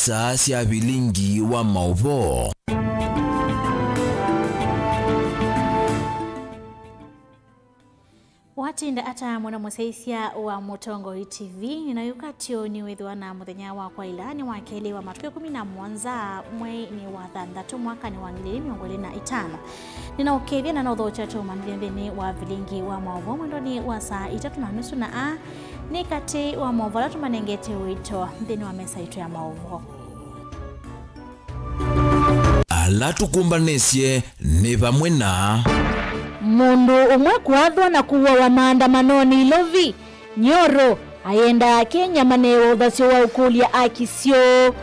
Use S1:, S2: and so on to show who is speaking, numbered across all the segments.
S1: saa cia vilingi wa mauvo.
S2: Watinda ata mwana museisia wa Mutongo TV ninayukatio ni withwa na muthenya wa kwa ilani wa keli wa matukio 11 mwezi wa thandatu mwaka ni wa 2025. Ninaukethia na nothocha tuma ndeni wa vilingi wa mauvo mwendoni wa saa 3:30 na ni kati wa mauvo tumanengete wito ndeni wa mesa itu ya mauvo.
S1: Ala tukumbanisye ni vamwe na
S2: mundu umwe kwathwa na kuwa wa maandamanoni Lovi Nyoro ayenda Kenya maneo thasyo wa ukulia akisio.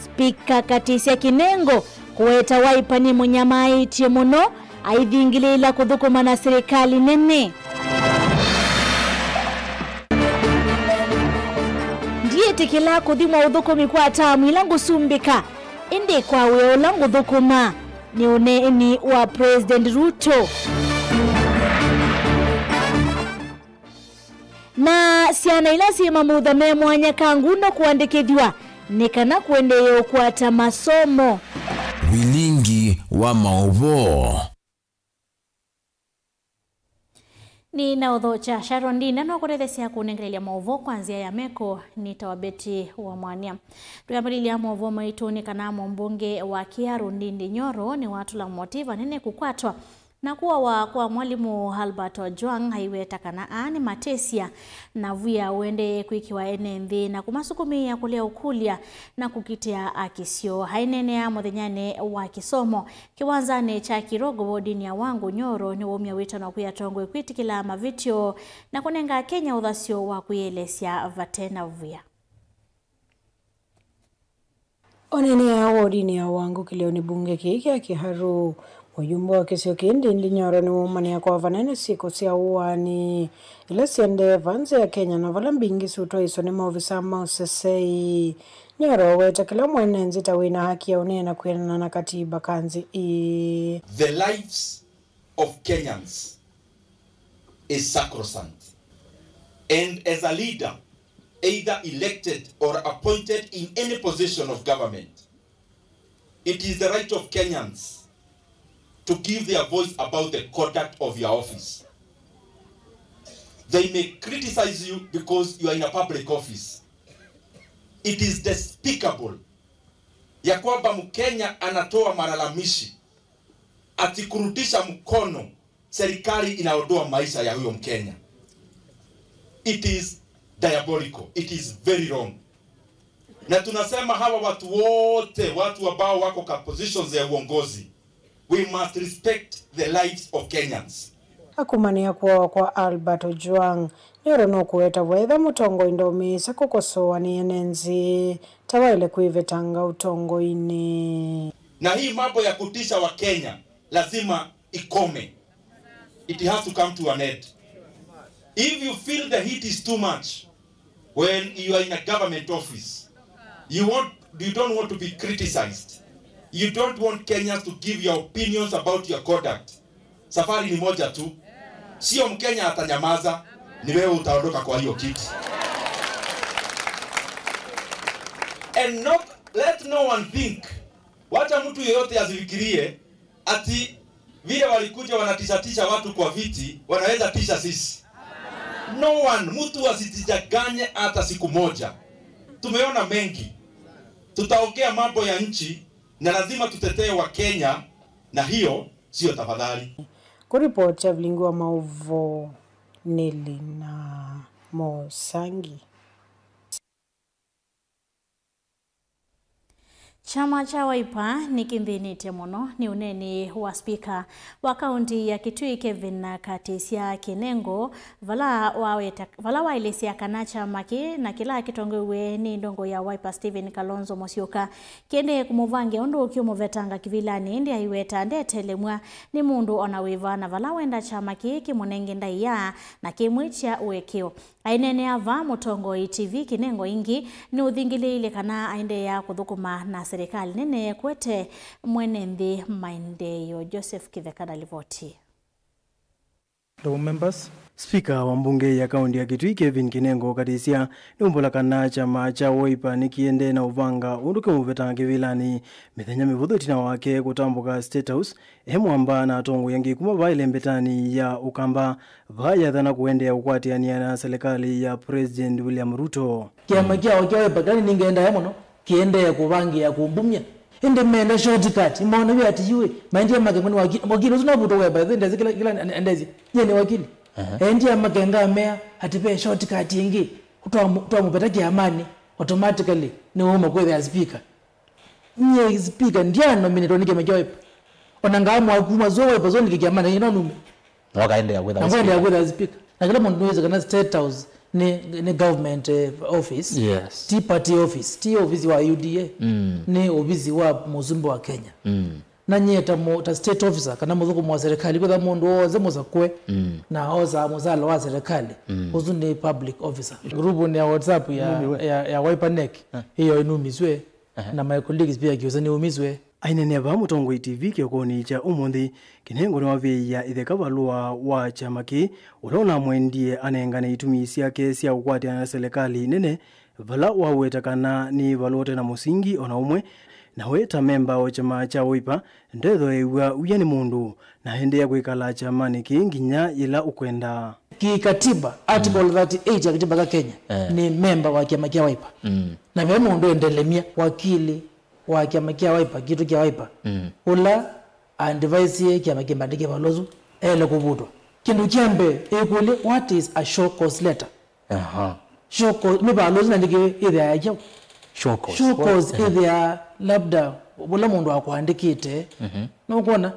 S2: Spika Katisia Kinengo kuweta Wiper ni munyamaitie muno aithingilila kuthukuma na serikali nene. Ndiye tikila kuthimwa uthukumi kwa tamu ilangu sumbika indi kwa weola nguthukuma ni uneni wa President Ruto. Na siana ila sima muthame mwanya kanguno kuandikithwa ni kana kuendeyo kuata masomo.
S1: vilingi wa mauvo.
S2: Ni na udhocha Sharon Dina no kurethesia kunengerelia mauvo kwanzia ya meko ni tawabeti wa mwania. Tuyambalilia mauvo maituni kana mbunge wa Kiaru Ndindi Nyoro ni watu la motiva nene kukwatwa na kuwa kwa mwalimu Albert Ojwang haiweta kana ani matesia na vuya uende kuikiwa NNV na kumasukumia kulia ukulia na kukitia akisio hainenea muthenyane wa kisomo kiwanzane cha Kirogo wodini ya wangu Nyoro ni womya wito na kuyatongwe kwitikila mavitio na kunenga Kenya uthasio wa kuyelesya vatena vuya.
S3: Onene ya wodini ya wangu kileo ni bunge kiki ya Kiharu. Wajumbo wa kisio Ndindi Nyoro ni umania kwa vanene siku siya uwani ila siende vanze ya Kenya na vala mbingi suto iso ni maofisa mausesei. Nyoro weta kila mwenenzi tawina haki ya unena kuena na katiba kanzi
S4: The lives of Kenyans is sacrosanct, and as a leader either elected or appointed in any position of government, it is the right of Kenyans to give their voice about the conduct of your office. They may criticize you because you are in a public office. It is despicable ya kwamba Mkenya anatoa malalamishi ati kurudisha mkono serikali inaondoa maisha ya huyo Mkenya. It is diabolical. It is very wrong. Na tunasema hawa watu wote, watu ambao wako kwa positions ya uongozi, we must respect the lives of Kenyans.
S3: Akumania kwa Albert Ojwang Nyoro no kuweta wetha Mutongo indomisa kukosoa ni enenzi tawaile kuivetanga utongo ini.
S4: Na hii mambo ya kutisha wa Kenya lazima ikome. It has to come to an end. If you feel the heat is too much when you are in a government office, you don't want to be criticized. You don't want Kenyans to give your opinions about your conduct. Safari ni moja tu. Sio Mkenya atanyamaza, ni wewe utaondoka kwa hiyo kiti. And not let no one think, wacha mtu yeyote azifikirie ati vile walikuja wanatishatisha watu kwa viti, wanaweza tisha sisi. No one, mtu asitijaganye hata siku moja. Tumeona mengi. Tutaongea mambo ya nchi na lazima tutetee wa Kenya, na hiyo sio tafadhali.
S3: Kuripoti ya vilingi wa mauvo Nelina Mosangi.
S2: Chama cha Wiper ni kimbinite muno ni uneni wa spika wa kaunti ya Kitui Kevin Katisia Kinengo vala wailisia kana chama ki na kila kitongewe ni ndongo ya Wiper Stephen Kalonzo Musyoka kende kumuvange ondo ukiomovetanga kivilani ndi aiweta ndetelemwa ni mundu onawiva na vala wenda chama ki kimunenge ndaiya na kimwicha uwekeo ainene ava Mutongo TV Kinengo ingi ni uthingilile kana aende ya kuthukuma na serikali nene kwete mwenendi maendeleo. Joseph Kithekana livoti.
S5: Members, Spika wa mbunge ya kaunti ya Kitui Kevin Kinengo katisia numbula kana chama cha Wiper nikiende na uvanga unduke muveta kivilani mithenya mivuthu tina wake kutambuka State House mwamba na tongo yangi kuma vaile mbetani ya ukamba vaya dhana kuendea ukwatiania na serikali ya President William Ruto.
S6: Kiama kia Wiper gani ningeenda ya mono kiende ya kuvangi ya kumbumia ende menda shortcut mbona vya atiwe maindi makengoni wakili tunavuto Wiper ndezi kila ndezi yene wakili endi amakenga mea atipe shortcut ingi kutoa mupeta kiamani automatically ni woma kwa speaker nye speaker ndiye nominate nike Wiper onangamu akuma zo Wiper zo nike kiamani ino nume
S7: wakaende ya
S6: with speaker na kila mtu nweza kana State House ni government office
S7: yes
S6: tea party office tea office wa UDA ni office wa muzumbe wa Kenya na nyeta ta state officer kana muthuku mwa serikali kwa mundu oze muzakwe na oza muzalo wa serikali uzu ni public officer group ni WhatsApp ya Wiper neck hiyo inumizwe na my colleagues pia kiuza ni umizwe
S5: ainene ba mutongo TV kyokoni cha umundi Kinengo ni wavi ya ithekabalua wa chamaki ulona mwendie anengane itumisi yake sia ukwati na serikali nene vala wawetakana ni valote na musingi ona umwe na weta memba wa chama cha Wiper ndetho ewa uyani mundu na hende ya kuikala chamani kinginya ila ukwenda
S6: kikatiba article 38 ya katiba ya Kenya ni memba wa chama cha Wiper na vile mundu endelemia wakili wa chama cha Wiper kitu cha Wiper ula advise chama kimbandike balozu ele kubutwa kindu kiambe ekule what is a show cause letter show cause me balozu ndike ile yake show cause ile labda bula mundu akuandikite no kuona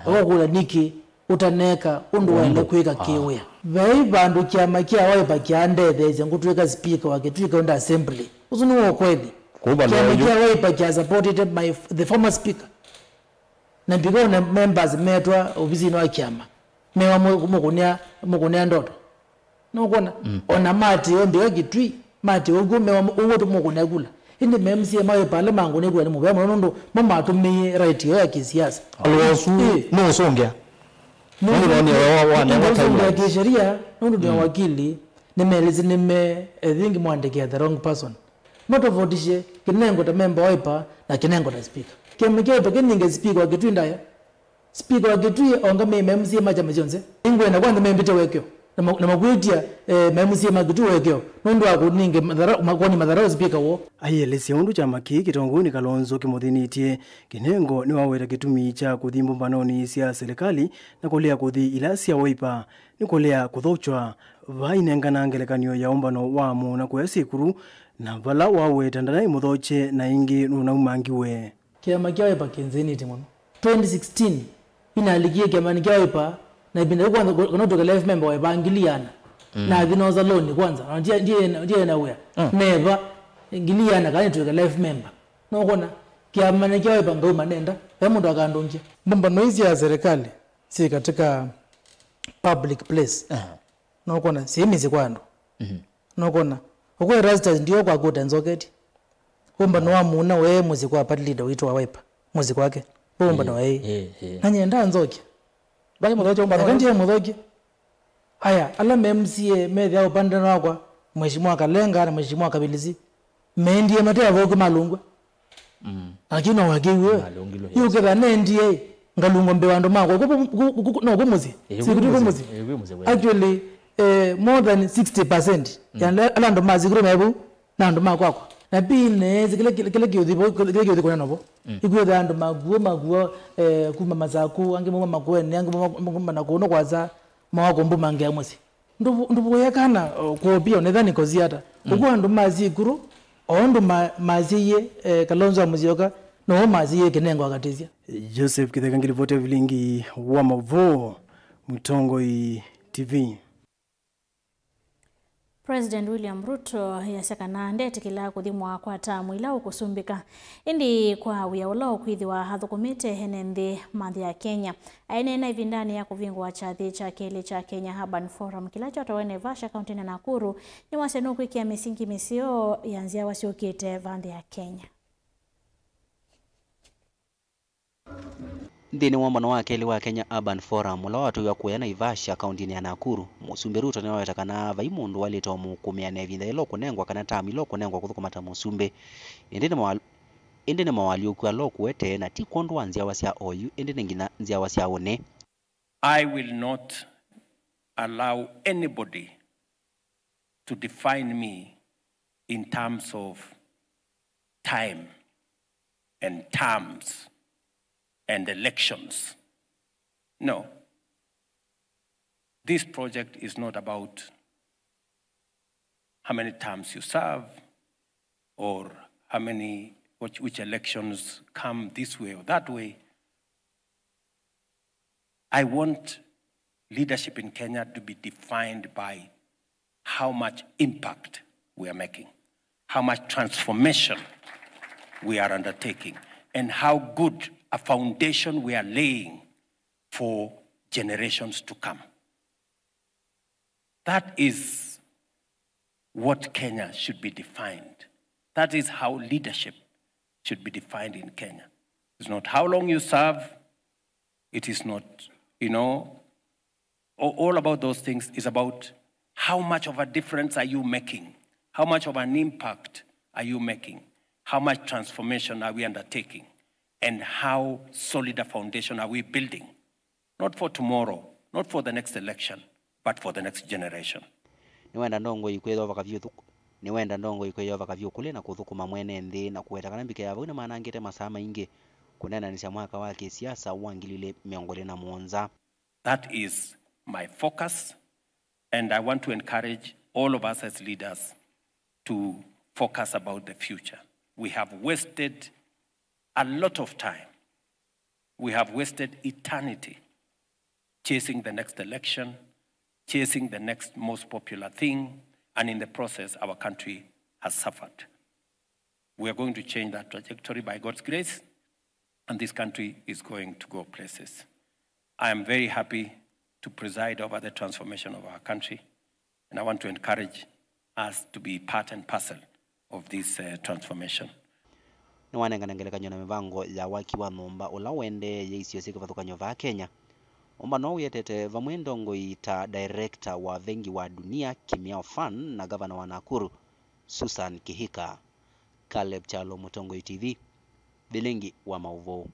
S6: okula niki utaneka undu wale kweka kiwe vai bandu chama kia Wiper kiandeze ngutweka speaker wake twika unda assembly uzunu kweli chama kia Wiper kia supported by the former speaker na because na members metwa ofisi no chama mewa mukunia ndoto no kuona ona mati ombe gitwi mati ogume uwo tumukunia kula indi memsi emawe pale mangu ne kwani mubya munondo mama tumi right ya kisiasa
S7: alwasu no songea
S6: ndio ni wa kisheria ndio wakili nimelezi think mwandikia the wrong person moto votishe Kinengo ta member Wiper na Kinengo ta speaker kemekeo to keninge speaker wa Kitui ndaya speaker wa Kitui onga memsi ema chama chonse ingwe na kwanza membite wekyo na makuitia memsi ema Kitui wekyo nondo akuninge makoni madharau speaker wo
S5: ayelesi undu chama kitongoni Kalonzo kimuthinĩtie Kinengo ni waweta gitumi cha kuthimbo mbanoni cia serikali na kulea kuthi ila cia Wiper ni kulea kuthochwa vainengana ngelekanio ya umbano wa mu na kuya sikuru na vala waweta ndana muthoche na ingi nunaumangiwe
S6: kiama kia Wiper kinzeniti muno 2016 inaligie kiama ni kia Wiper na ibinda kwanza kunotoka life member wa Bangiliana na thinoza loan kwanza ndiye na wewe never ngiliana kani tuweka life member no kona kiama ni kia Wiper ngoma nenda mundu akandonje mbamba noizi ya serikali si katika public place no kona sihimizi kwando no kona ukwe register ndio kwa kuta nzoketi kumba no amuna we muziki wa party leader witwa Wiper muziki wake bomba no we nanyenda nzoki bali mudhoje umba kandi mudhoje haya ala MCA medha upande nakwa mheshimiwa Kalenga na mheshimiwa Kabilizi mendie matea voke malungwe lakini wakiwe yuke bane ndiye ngalungwa mbe wando mako no kumuzi sikuti kumuzi actually more than 60% ya alando mazi kuro mebu na ndo mako na pine kile kiodhi kuna novo ikuwe ndo maguo kuma mazaku ange mama makweni ange mama nakuno kwaza mawako mbuma ange amusi ndubu yakana kuopia nedhani kozi hata ukuwa ndo mazi kuro ondo mazi ye Kalonzo amuzioka no mazi ye Kinengo akatizia
S5: Joseph Kithekangili vote vilingi wa Mavo Mutongo TV.
S2: President William Ruto yasakana ndete kila kuthimwa kwa tamu ila ukusumbika indi kwa wia ulo kwithiwa hathukumite henenthi manthi ya Kenya aenena ivindani ya kuvingwa chathi cha kele cha Kenya Urban Forum kila choto Naivasha kaunti na Nakuru ni wasenu kwikia misingi misio yanzia wasiokite vanthi ya Kenya.
S8: Ndini wambano wa keli wa Kenya Urban Forum ula watu ya kuya Naivasha kaunti ya Nakuru Musumbe Ruto ni watakana vaimundu walito mukumia nevinda ilo kunengwa kana tami ilo kunengwa kuthukumata Musumbe indine mawali ukwa lo kuwete na tikondo wanzia wasya oyu indine ngina nzia wasya one.
S9: I will not allow anybody to define me in terms of time and terms and elections. No. This project is not about how many terms you serve or how many, which elections come this way or that way. I want leadership in Kenya to be defined by how much impact we are making, how much transformation we are undertaking, and how good a foundation we are laying for generations to come. That is what Kenya should be defined. That is how leadership should be defined in Kenya. It's not how long you serve. It is not, all about those things is about how much of a difference are you making? How much of an impact are you making? How much transformation are we undertaking? And how solid a foundation are we building? Not for tomorrow, not for the next election, but for the next generation.
S8: Niwenda ndongo ikweyo vakavyo kule na kuthukuma mwene nthi na kuweta kana mbike yavo ina manangite masaa maingi kunena ni mwaka wa kisiasa wangilile miongole na muonza.
S9: That is my focus, and I want to encourage all of us as leaders to focus about the future. We have wasted a lot of time. We have wasted eternity chasing the next election, chasing the next most popular thing, and in the process, our country has suffered. We are going to change that trajectory by God's grace, and this country is going to go places. I am very happy to preside over the transformation of our country, and I want to encourage us to be part and parcel of this transformation.
S8: Nwanenganengelekanywa na mivango ya waki wa nomba ula wende yeisio siku vathukanyo va Kenya. Omba no yetete vamwendongo ita director wa vengi wa dunia Kimia Fan na gavana wa Nakuru Susan Kihika. Caleb Chalo, Mutongo TV, Bilingi wa Mauvo.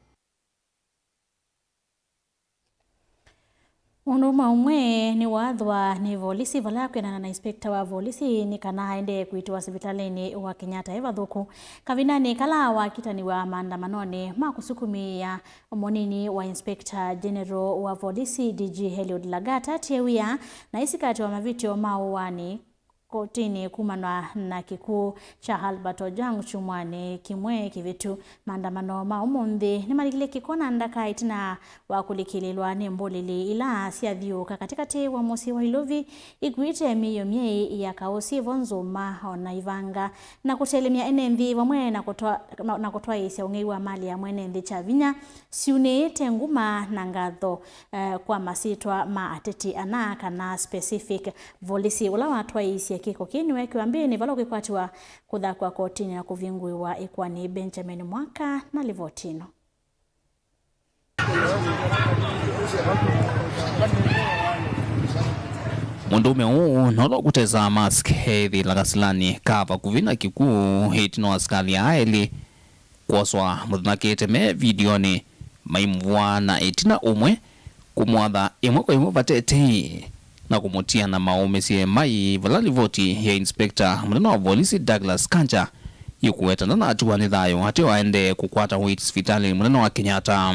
S2: Mundu maumwe ni wathwa ni volisi vala kwena na inspector wa volisi ni kana aende kuitwa sivitalini wa Kenyatta evathuku kavinani kala wa kitani wa maandamanoni makusukumia monini wa inspector general wa volisi DG Eliud Lagata tiewia na isikati wa mavitio mauwani kotini kumanwa na kikuu cha Albert Ojwang chumwane kimwe kivitu maandamano maumunthi ni maligile kikona ndaka itina wa kulikililwa ni mbulili ila siathiuka katikati wa musi wa Iluvi igwite miyo miei ya kausi vonzuma ona ivanga na kutelemia enenthi vamwe na kutoa isia ungei wa mali ya mwenenthi cha vinya siunete nguma na ngatho kwa masitwa maateti ana kana specific volisi ula watwa isia kiko kinwe kiwambini vala ukikwatiwa kuthakwa kotini na kuvinguiwa ikwani Benjamin Mwaka na Livotino.
S10: Mundume huu nolo kuteza mask hethi lagasilani kava kuvina kikuu hitino askali aeli kuoswa muthinakite me videoni maimvua na itina umwe kumwatha imwe kwa imwe vatete na kumutia na maumesie mai vala livoti ya inspector munene wa polisi Douglas Kanja yukuwetana na atuwa ni thayo hati waende kukwata Wits Vitali munene wa Kenyatta.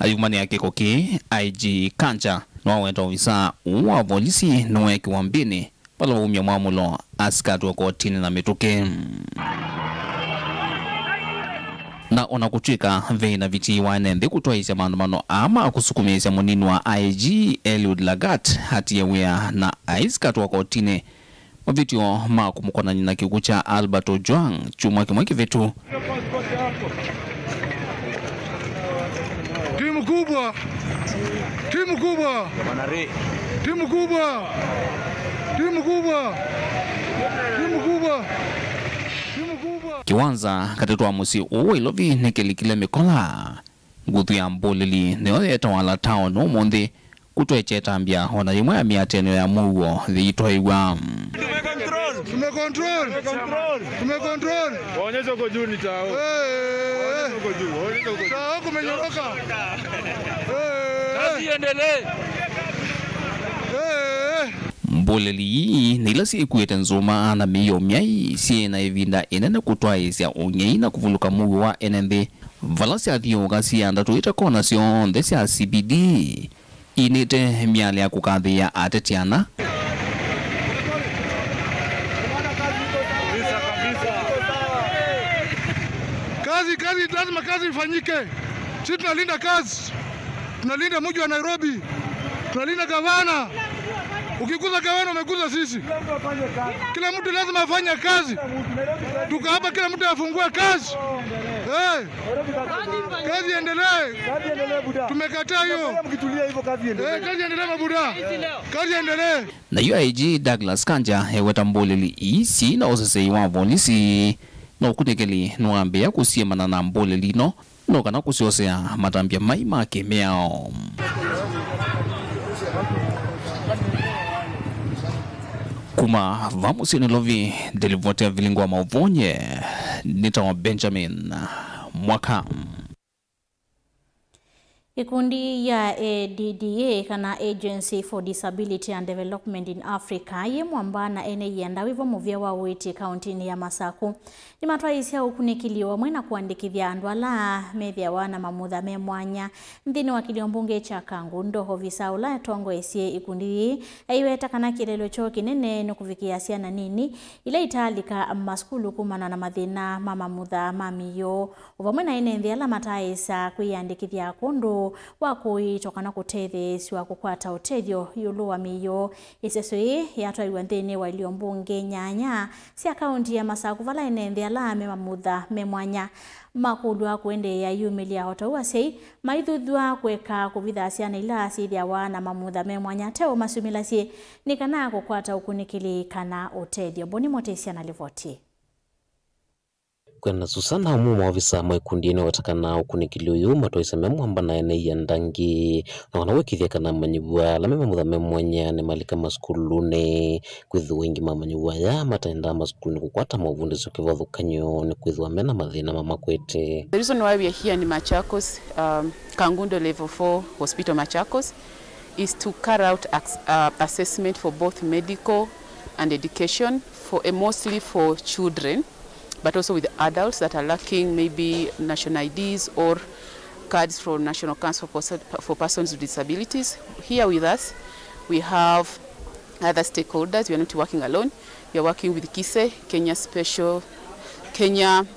S10: Ayumani ya kikoki IG Kanja na wawenda ofisa wa polisi noe kiwambini pala umya mwamulo askatu wa kotini na mituke. Na onakuchika veina viti wanende kutoaisya maandamano ama kusukumisa munini wa IG Eliud Lagat hati ya wea na aiskatu wa kotini mavitio makumukona na kikuu cha Albert Ojwang chumwa kimwe kivitu.
S11: Timu kubwa! Timu kubwa! Timu kubwa! Timu kubwa! Timu kubwa! Timu
S10: kiwanza katetwa musi uwe ilovi nikilikile mikola nguthu ya Mboleli neo yetawala town umuthi kutwechetambia ona imwe ya miateno ya muo thiitoiwa
S11: Tumecontrol. Waonyesha uko juu ni tao. Waonyesha uko juu. Tao kumenyoroka. Kazi iendelee.
S10: Mboleli hii nilasi ikuete nzuma na miyo myai siena ivinda enene kutwaisya unyei na kuvuluka muo wa enende valasi athiuga sianda tuita kona sionthe sia CBD inite miale ya kukathia atetiana
S11: Kazi lazima kazi ifanyike. Sisi tunalinda kazi. Tunalinda mji wa Nairobi. Tunalinda gavana. Ukikuza gavana umekuza sisi. Kila mtu lazima afanye kazi. Tuko hapa kila mtu afungue kazi. Kazi endelee. Tumekataa hiyo. Mkitulia hivyo kazi endelee. Kazi endelee mabuda. Kazi endelee.
S10: Na UIG Douglas Kanja heweta Mboleli isi na osesei wa polisi no kutekeli no ambia kusiemana na Mboleli no kana kusiosea matambia mai make meao kuma vamos lovi delivotea vilingwa mauvonye nitawa Benjamin Mwaka.
S2: Ikundi ya ADDA kana Agency for Disability and Development in Africa ye mwambana ene yenda wivo muvya wa witi kaunti ya Masaku ni matwaisia ukunikiliwa mwena kuandikithia andwala methia wana mamutha memwanya nthini wa kiliombunge cha Kangundo hovisa ula tongo esie ikundi aiweta kana kilelo cho kinene nukufikia siana nini ila italika maskulu kumana na mathina mamamutha mamiyo uvamwena ene nthiala mataisa kuiandikithia kundu wakuitokana kutethesiwa kukwata utethyo yulu wa miyo isesoi yatwaiwa nthini wa iliombunge nyanya sia kaunti ya Masaku vala ene nthiala memamutha memwanya makudwa kuende ya yumilia hotowa sei maithuthwa kweka kuvitha siana ila sithia wana mamutha memwanya teo masumila sie nikana kukwata ukunikili kana utethyo boni motesia na livoti
S12: kwena Susana umuma ofisa mwekundini watakana ukunikili uyu matoisa memwamba na ene ya ndangi na wanawekithia kana manyibua la memamutha memwanya ni malika maskulune kwithu wengi mamanyibua ya mataenda maskulune kukwata mavundi sukivathu kanyo ni kwithu amena mathina mamakwete.
S13: The reason why we are here in Machakos, Kangundo Level 4 Hospital Machakos, is to carry out assessment for both medical and education, mostly for children, but also with adults that are lacking maybe national IDs or cards from National Council for Persons with Disabilities. Here with us, we have other stakeholders. We are not working alone. We are working with KISE, Kenya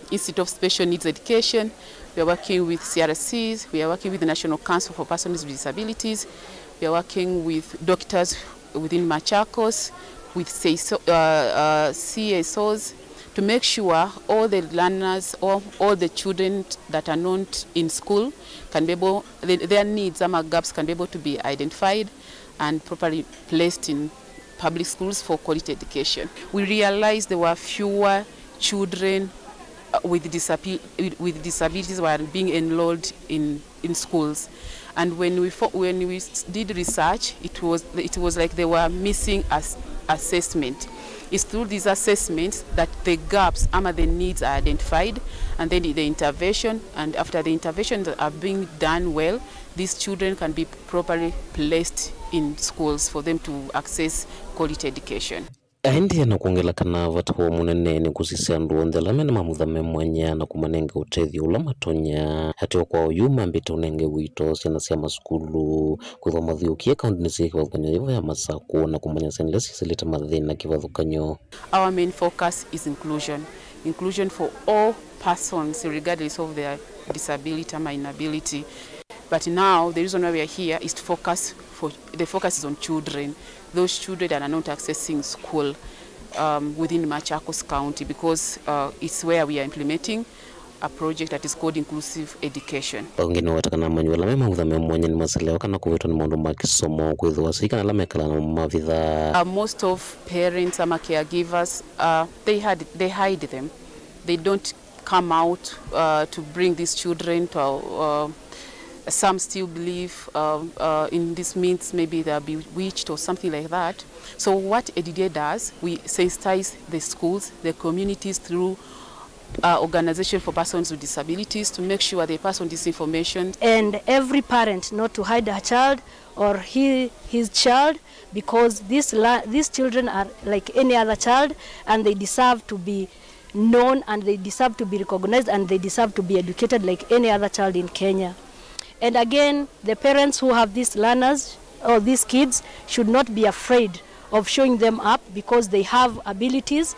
S13: Institute of Special Needs Education. We are working with CRCs. We are working with the National Council for Persons with Disabilities. We are working with doctors within Machakos, with CSOs, to make sure all the learners or all the children that are not in school can be able, their needs, some gaps can be able to be identified and properly placed in public schools for quality education. We realized there were fewer children with disabilities were being enrolled in schools, and when we did research, it was like they were missing assessment. It's through these assessments that the gaps and the needs are identified, and then the intervention, and after the interventions are being done well, these children can be properly placed in schools for them to access quality education.
S12: Aindi na kuongela kana vatu wa munene ni kusisi anduonde lamene mamutha memwanya na kumanenge utethi ula matonya hati kwa uyuma mbita unenge wito siana siya maskulu kwa madhiyo kia kaundi nisi kivathukanyo hivo ya Masaku na kumanya senilesi silita madhina kivathukanyo.
S13: Our main focus is inclusion for all persons regardless of their disability or inability. But now the reason why we are here is to focus is on children. Those children that are not accessing school within Machakos County, because it's where we are implementing a project that is called Inclusive Education.
S12: Wengine watakana manyuela memamutha memwanya ni masalewa kana kuwetu ni mondo makisomo kwithu wasika na lamekala na mavitha.
S13: Most of parents and caregivers, they hide them. they don't come out to bring these children to some still believe in this means maybe they are bewitched or something like that. So what EDDA does, we sensitize the schools, the communities through Organization for Persons with Disabilities to make sure they pass on this information.
S14: And every parent not to hide her child or his child, because these children are like any other child and they deserve to be known and they deserve to be recognized and they deserve to be educated like any other child in Kenya. And again, the parents who have these learners or these kids should not be afraid of showing them up because they have abilities.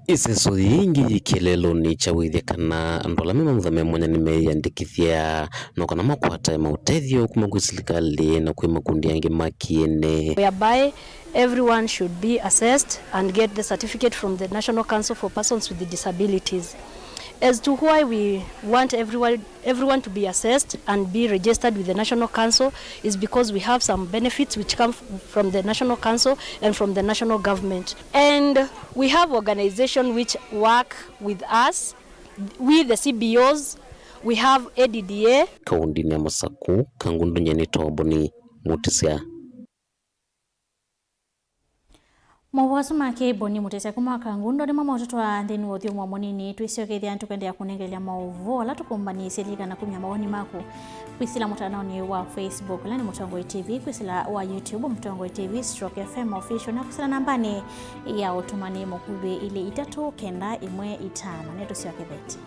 S12: Iseso yingi kilelo ni chawithikana andola mema muthame mwanya nimeyandikithia no kana makwata mautethio kuma kwi serikali na kwi makundi yangi makiene,
S14: whereby everyone should be assessed and get the certificate from the National Council for Persons with Disabilities. As to why we want everyone to be assessed and be registered with the National Council is because we have some benefits which come from the National Council and from the national government. And we have organizations which work with us, with the CBOs, we have EDDA.
S12: Kaundi ni Masaku, Kangundu Nyeni Toboni, Mutisia.
S2: Mwawasu make boni mutese kuma kangundo ni mama watoto wa ndeni wothio mwa monini twisiogeithia antu kwendea kunengelia mauvo la tukumbani silika na kumya maoni maku kwisila mutanaoni wa Facebook lani Mutongoi TV, kwisila wa YouTube Mutongoi TV /FM official na kwisila nambani ya utumani mukube ile 395 neto siwakebeti.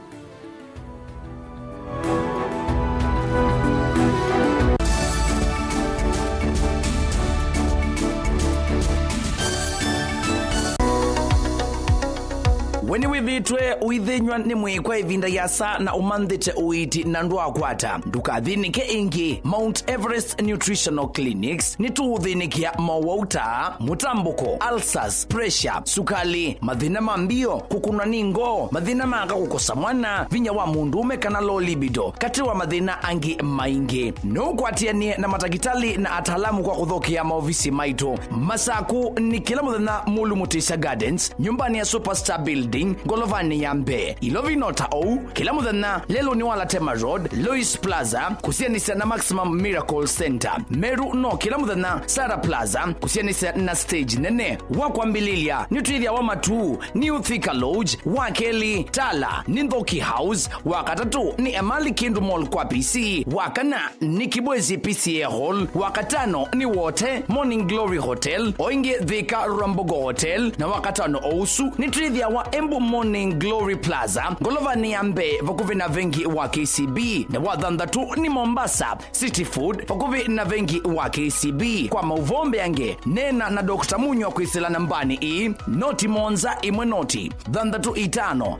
S1: Weni wivitwe uithinywa ni mwikwa ivinda yasa na umandhite uiti na ndu akwata ndukathinike ingi. Mount Everest Nutritional Clinics ni tuuthinikia mawauta, mutambuko, ulcers, pressure, sukali, mathina mambio, kukunwa ningo, mathina manga kukosa mwana, vinya wa mundume kana low libido, kati wa mathina angi maingi. Nukwatianie na matagitali na atalamu kwa kuthokia maofisi maitu. Masaku ni kila muthenya Mulu Mutisha Gardens, nyumbani ya Superstar Building, Golovani Yambe, Ilovinota O, kila muthenya lelo ni wala Tema Road, Lois Plaza, kusianisa na Maximum Miracle Center. Meru no kila muthenya Sara Plaza, kusianisa na stage nene. Wakwambililia Nutrithia wa Matu, New Thika Lodge, Wakeli, Tala, Nindhoki House, wakatatu ni Emali Kindu Mall kwa PC, wakana ni Kibwezi PCA Hall, wakatano ni Wote Morning Glory Hotel, Oinge Thika Rambogo Hotel, na wakatano Ousu ni Trithia wa Embu Morning Glory Plaza, Golovani Yambe vakuvi na vengi wa KCB, na wadhandatu ni Mombasa City Food vakuvi na vengi wa KCB. Kwa mauvombe yange nena na Dr. Munyo kwisila nambani i noti monza imwe noti dhandatu itano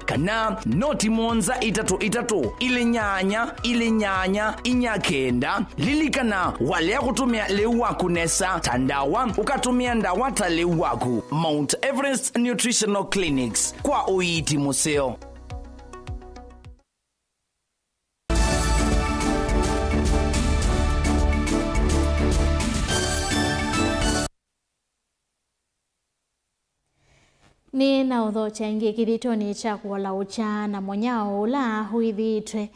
S1: kana noti monza itatu ile nyanya inyakenda lilikana wale kutumia leuwaku nesa tandawa ukatumia ndawata leuwaku. Mount Everest Nutritional Clinics kwa uiti museo.
S2: Ni na udho changi kithitoni cha kuola ucha na monyao ula huithitwe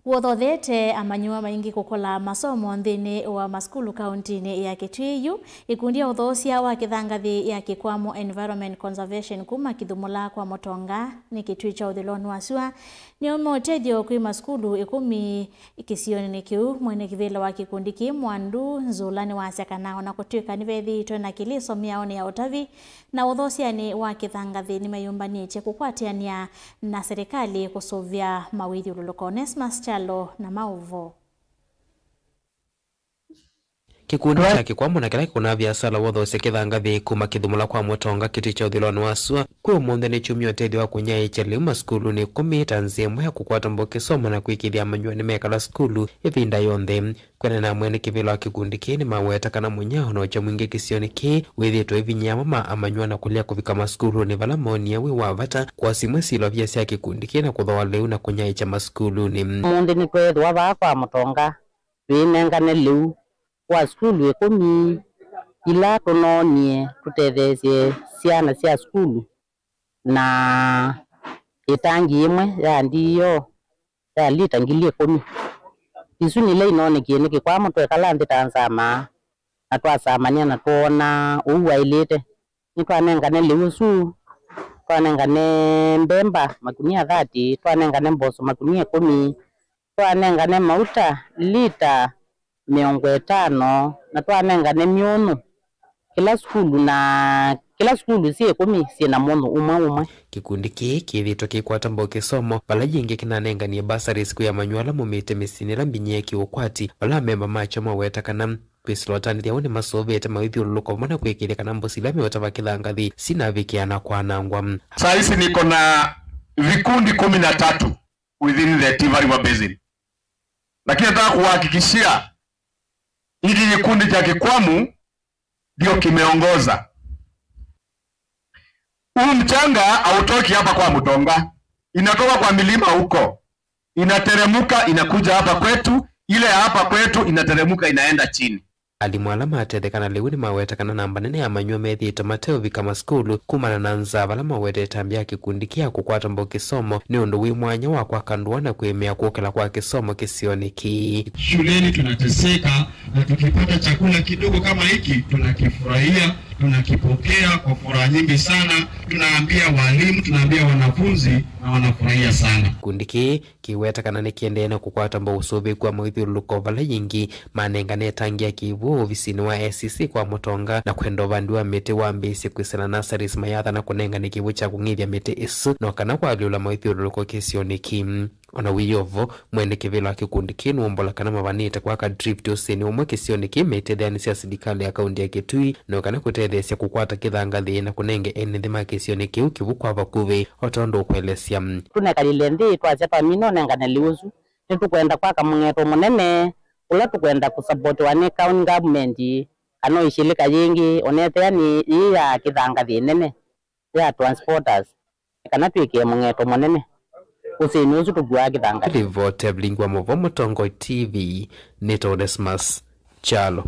S2: wothothete amanyua maingi kukola masomo nthini wa maskulu kauntini ya Kitui. Ikundi uthosia wa kithangathi ya Kikwamo Environment Conservation kuma Kithumula kwa Motonga ni Kitui cha uthiloni wasua ni umotethio kwi maskulu 10 ikisioni kiu. Mwene kithila wa kikundi ki Mwandu Nzulani wa Siakanao na kutuika ni vethitwe na kiliso miaoni ya utavi na uthosia ni wa kithangathi ni mayumbaniche kukwatiania na serikali kusuvia mawithi ululuka. Onesmus Chalo na mauvo.
S15: Kikundi cha Kikwamo na kila kuna biasala wotho sekithangathi kuma Kithumula kwa Motonga Kitui cha uthiloni wasua kwa umonde ni chumi otethi wa kunyai chalima skulu ni 10 tanzia ya kukwata mboke soma na kuikithia manyua ni mekala skulu ivinda yonthe. Kwena na mwene kivila wa kikundi kini maweta kana munyao na ucha mwingi kisioni ki withitwa ivinyama ma amanyua na kulia kuvika maskulu ni vala moni ya wavata kwa simwe silo vya siya kikundi kina kuthawa leu na kunyai cha maskulu ni
S16: mundi ni kwethwa ba kwa Motonga winengane leu kwa skulu 10 ila tunonie tutethesie ciana cia skulu na itangi imwe ya ndiyo ya lita 10,000 isu nile inonekie nikikwamo twekala nthi tanzama na twasamania na tuona uwailite nitwanengane liusu twanengane mbemba makunia 30 twanengane mboso makunia 10 twanengane mauta lita 50 na twanengane miunu kila skulu sie 10 ciena mono umwe.
S15: Kikundi kii kithitwo kikwata mboke somo bala jingi kinanenganie basari siku ya manyuala mumite misinira mbinye kiukwati bala memba macho maweta kana kwisilotani thiao ni masovete mawithiuluko mana kwikiria kana mbosila miweta vakithangathi sinavikiana kwanangwa.
S17: Saisi niko na vikundi 13 within the Tana River Basin, lakini nataka kuhakikishia hiki kikundi cha Kikwamu ndio kimeongoza. Huu mchanga hautoki hapa kwa Mutonga, inatoka kwa milima huko, inateremuka inakuja hapa kwetu, ile hapa kwetu inateremuka inaenda chini.
S15: Alimwala matethekana liu ni mawetakana namba nene ya manyua methito Mateo vikama skulu kumana na nzava mawete tambia kikundi kia kukwata mboke somo ni undu wi mwanya wa kwa kandua na kuemea kuokela kwa kisomo kisioniki.
S18: Shuleni tunateseka na tukipata chakula kidogo kama hiki tunakifurahia, tunakipokea kwa furaha nyingi sana. Tunaambia walimu, tunaambia wanafunzi na wanafurahia sana.
S15: Kikundi ki kiwetakana ni kiendeena kukwata mbo usubi kwa mwithiuluko vala yingi manengane tangia kivu ofisini wa SCC kwa Mutonga na kwenda vandiwa miti wa mbisi kwisana nasaris mayatha na kunengane kivu cha kung'ithia miti isu no kana kwa liula mwithiuluko kisioniki. Ona wiyovo mwene kivilo wa kikundi kinu umbola kana mavanite kwa kadrift usini umwe kisioniki metethani cia serikali ya kaunti ya Kitui no kana kutethesia kukwata kithangathi na kunenge enithi ma kisioniki ukivu kwa vakuvi otondo ukwelesia.
S16: Tunekalile nthi twacha twamino nengane liusu nitukwenda kwa kamung'eto munene ula tukwenda kusupport wa ni county government ano ishilika yingi onetheani ya kithangathi nene ya transporters kana twikie mung'eto munene usini usu tugwa kithangathi.
S15: Livote Blingwa Movomo Tongo TV Nito Desmas Chalo.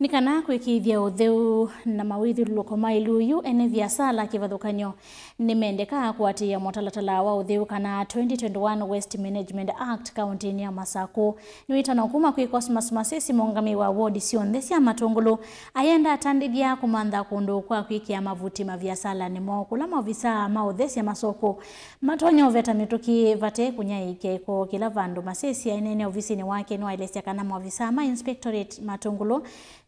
S2: Nikana kwikithia utheu na mawithiuluko mailuyu ene viasala kivathukanyo nimendeka kuatia mutalatala wa utheu kana 2021 Waste Management Act kaunti ya Masako niwitana kuma kwi Cosmas Masesi mongami wa ward cionthe cia Matungulu ayenda atandithia kumantha kundu kwa kwikia mavuti maviasala nimo kula mavisa mauthe cia masoko matonyo veta mituki vate kunyaike ko kila vandu Masesi ainene ofisini wake no ailesia kana mavisa ma inspectorate Matungulu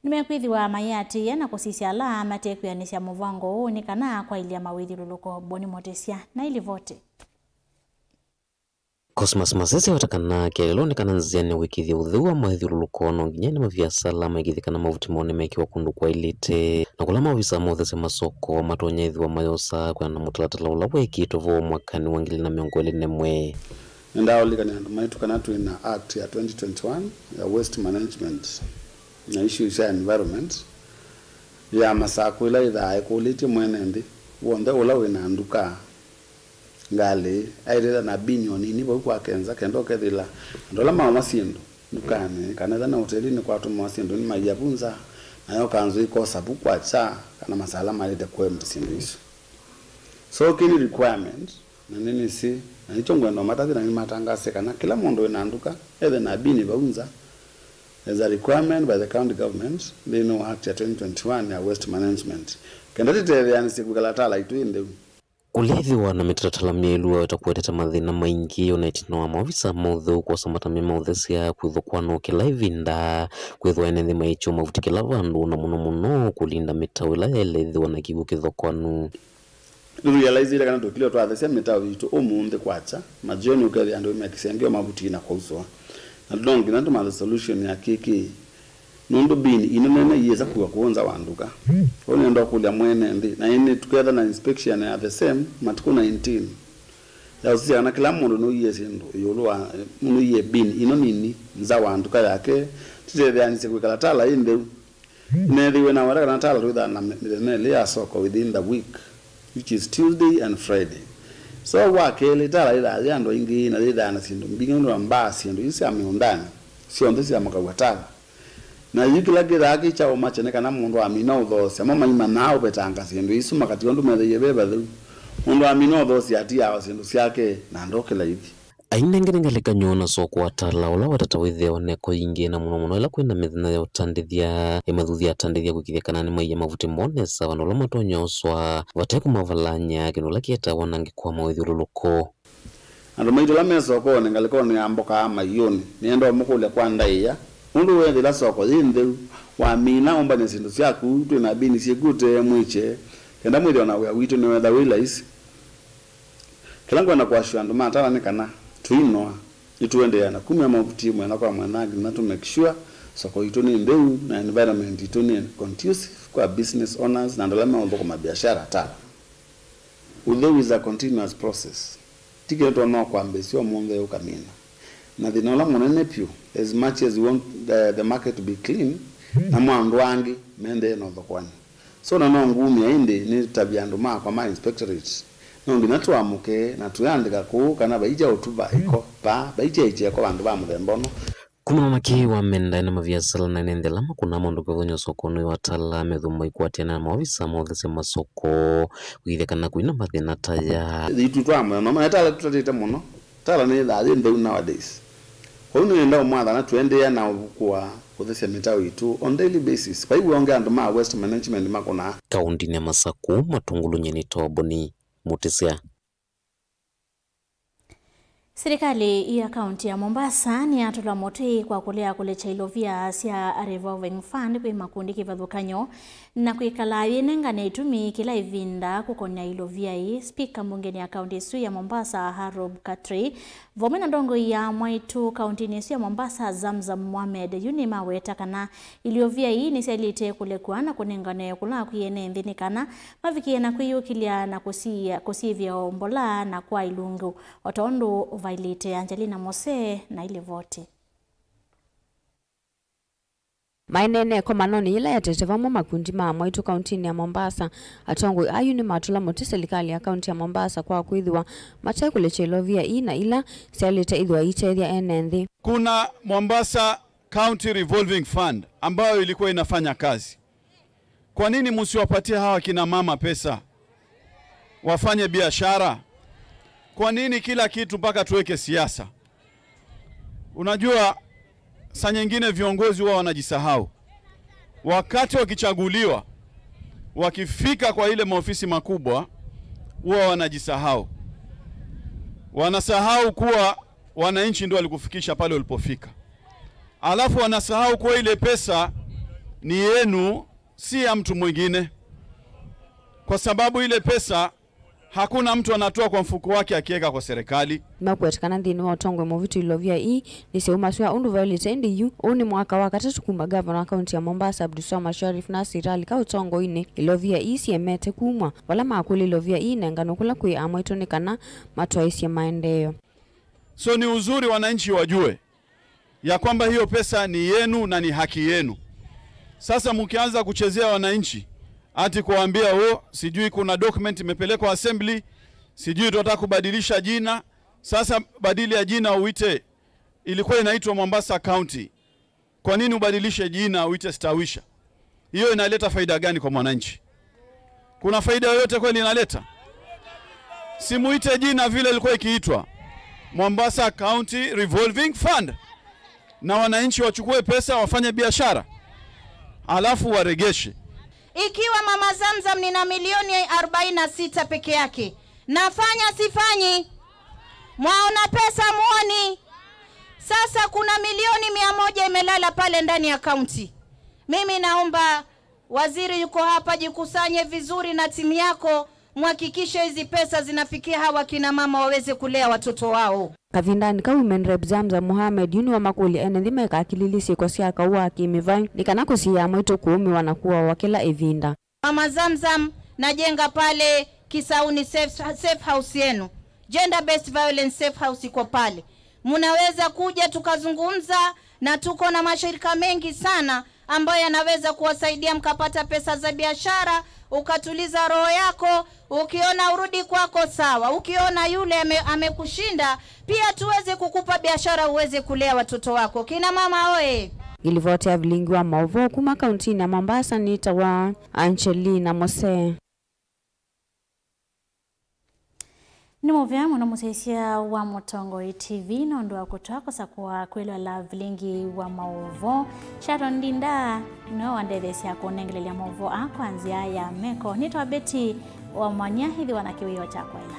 S2: nimekwithiwa mayati na kusisia la matekwianisya muvango ni kana kwa ilia mawithiluluko Boni Motesia na ilivote.
S12: Cosmas Masesi watakana kelelo ni kana nziani wikithia uthua mawithiluluko no nginya ni maviasala maigithikana mavuti mone mekiwa kundu kwa ilite na kula mavisa mothe cia masoko matonyethwa mayosa kwa na mutalatala ula wekitovo mwakani wa 2021.
S19: Ndaolikana andu maitu kana twina act ya 2021 ya waste management na issues ya environment ya Masako ila ithae kuliti mwenendi wonde ula wina nduka ngali airira na binioni ni bo kwa kenza kendo kethila ndola mama sindu dukani kana na hotelini kwa tu masindu ni mayapunza na yo kanzo iko sabu kwa cha kana masala malite kwa msindu hizo so kini requirement na nini si na hicho ngwendo matathi na matangase kana kila mundu wina nduka ethe na bini baunza as a requirement by the county government. They know Act 2021 ya waste management. Kenda titetheani sikugalatala ituinde.
S12: Kulithiwa na mitalatala mielu watakueteta mathina maingi onetino wa maofisa mauthu kwa samatami mauthe cia kwithukwana kila ivinda kwithwa enenthi maicho mavuti kila vandu na muno kulinda mitau ila yalethiwa na kiwu kithokwanu.
S19: Realize ile kana tukilio twathesia mitau itu umunthe kwacha majoni ukeli andu mekisembio mavuti na kwauswa. Na dongi nandu ma solution ya kiki nundu bini inene yeza kuwa kuonza wanduka oni ndo kulia mwene ndi na ini together na inspection ya the same matuko 19 ya usi ana kila mundu no yesi ndo yolwa munu ye bini ino nini nza wanduka yake tithe yani sikwikala tala inde nediwe na wala kana tala ruda na nele ya soko within the week which is Tuesday and Friday. So wakele tala ila yando ingi na ida na sindu mbingi ndo mbasi ndo isi amiondani sio ndo si amakawatala na yikila githaki cha umachene kana mundu amina uthosia mama ima nao betanga sindu isu makati ondu methe yebeba thu mundu amina uthosia ati ya sindu siake na ndokela hivi
S12: ainengerengeleka nyona soko atala ula watata witheo neko ingi na muno ila kwina mithina ya utandithia imathuthia atandithia kukithia kana ni maiya mavuti monesa vanola matonyoswa vateku mavalanya kinula kieta wanangi kwa mawithululuko
S19: andu maitula mesoko nengaliko ni amboka mayoni niendo mukule kwa ndaiya mundu wethi la soko yinde wa mina omba ne sindu syaku twina bini siegute mwiche kenda mwithio na we witu ni wetha wila isi kilango na kwa shwandu matala ni kana tuinoa ituende na kumya mavuti mwana kwa mwanagi na to make sure soko itu ni ndeu na environment itu ni conducive kwa business owners na ndolema ondo kwa biashara tala although is a continuous process tiketo no kwa mbesio munde ukamina na dhinola munene pio as much as you want the market to be clean na mwandu wangi mende no thokwani so na no ngumi ainde ni tabia nduma kwa ma inspectorate nongi natu amuke na tuyandika ku kana baija utuba iko ba baija ije ko bandu ba muthembono
S12: kumana maki wa menda na maviasala na nendela makuna mundu kwonyo soko no watala methumo ikwatia na mawisa mothe se masoko kuithe kana kuina mathina taya
S19: itu twamwe no matala tutete muno tala ni thathi ndeu nowadays kwa hiyo nenda umwatha na tuendea na kwa kuthesya mitao itu on daily basis kwa hiyo onge andu ma waste management makona
S12: kaunti ni Masaku Matungulu nyeni Toboni Mutisia.
S2: Serikali ya kaunti ya Mombasa ni atula moti kwa kulea kulecha ilovia sia revolving fund kwa makundi kivathukanyo na kuikala yenengane itumi kila ivinda kukonya ilovia hii. Speaker mbungeni ya kaunti isu ya Mombasa Harob Katri vomena ndongo ya mwaitu kaunti nisu ya Mombasa Zamzam Mohamed yunima weta kana ilovia hii niselite kulekua na kunengane kula kuyene mvini kana maviki na kuyukilia na kusivya ombola na kwa ilungu otondo Vailite Angelina Mose na ile vote.
S20: Mainene kwa manoni ila ya tetevamo makundi mwaitu kaunti ya Mombasa atongo ayu ni matula moti serikali ya kaunti ya Mombasa kwa kuidhiwa matai kulecha ilovia ina ila sialita idhwa itedia enenthi.
S21: Kuna Mombasa County Revolving Fund ambayo ilikuwa inafanya kazi. Kwa nini msiwapatie hawa kina mama pesa wafanye biashara? Kwa nini kila kitu mpaka tuweke siasa? Unajua saa nyingine viongozi wao wanajisahau. Wakati wakichaguliwa, wakifika kwa ile maofisi makubwa, wao wanajisahau. Wanasahau kuwa wananchi ndio walikufikisha pale walipofika. Alafu wanasahau kuwa ile pesa ni yenu, si ya mtu mwingine. Kwa sababu ile pesa hakuna mtu anatoa kwa mfuko wake akiweka kwa serikali.
S20: Makwetikana ndini wa utongwe mvitu ilovia hii ni seumaswa undu Violet NDU uni mwaka wa katatu kumba gavana wa kaunti ya Mombasa Abdulswamad Sharif Nasir Ali ka utongo ini ilovia hii siemete kumwa wala makuli ilovia hii nengano kula kui amwitonikana matuaisi ya maendeleo.
S21: So ni uzuri wananchi wajue ya kwamba hiyo pesa ni yenu na ni haki yenu. Sasa mkianza kuchezea wananchi ati kuambia sijui kuna document imepelekwa assembly, sijui tunataka kubadilisha jina, sasa badili ya jina uite ilikuwa inaitwa Mombasa County. Kwa nini ubadilishe jina uite Stawisha? Hiyo inaleta faida gani kwa mwananchi? Kuna faida yoyote kweli inaleta? Simuite jina vile ilikuwa ikiitwa Mombasa County Revolving Fund. Na wananchi wachukue pesa wafanye biashara. Alafu waregeshe.
S22: Ikiwa Mama Zamzam nina milioni 46 peke yake, nafanya sifanyi? Mwaona pesa muoni? Sasa kuna milioni 100 imelala pale ndani ya kaunti. Mimi naomba waziri yuko hapa, jikusanye vizuri na timu yako, muhakikishe hizi pesa zinafikia hawa kina mama waweze kulea watoto wao.
S20: Kavindani ka women rep Zamzam Mohamed yuni wa makuli enendhime kakililisi kwa siaka uwa kimivai nikanako siya mwito kuumi wanakuwa wakila evinda.
S22: Mama Zamzam najenga pale Kisauni safe house yenu, gender based violence safe house iko pale. Munaweza kuja tukazungumza, na tuko na mashirika mengi sana ambayo yanaweza kuwasaidia mkapata pesa za biashara, ukatuliza roho yako. Ukiona urudi kwako sawa, ukiona yule amekushinda pia tuweze kukupa biashara uweze kulea watoto wako. Kina mama oe.
S20: Ilivotea vilingi wa maovo kuma kaunti na Mombasa nitawa Angelina Mose.
S2: Ni movya mwana musesia wa Mutongoi TV na ndoa kutoka sakwa kwelo la vilingi wa maovo Sharon Ndinda no andethesia kunengelea maovo akwanzia ya meko nitwa Beti wa mwanya hivi wanakiwio cha kwaila.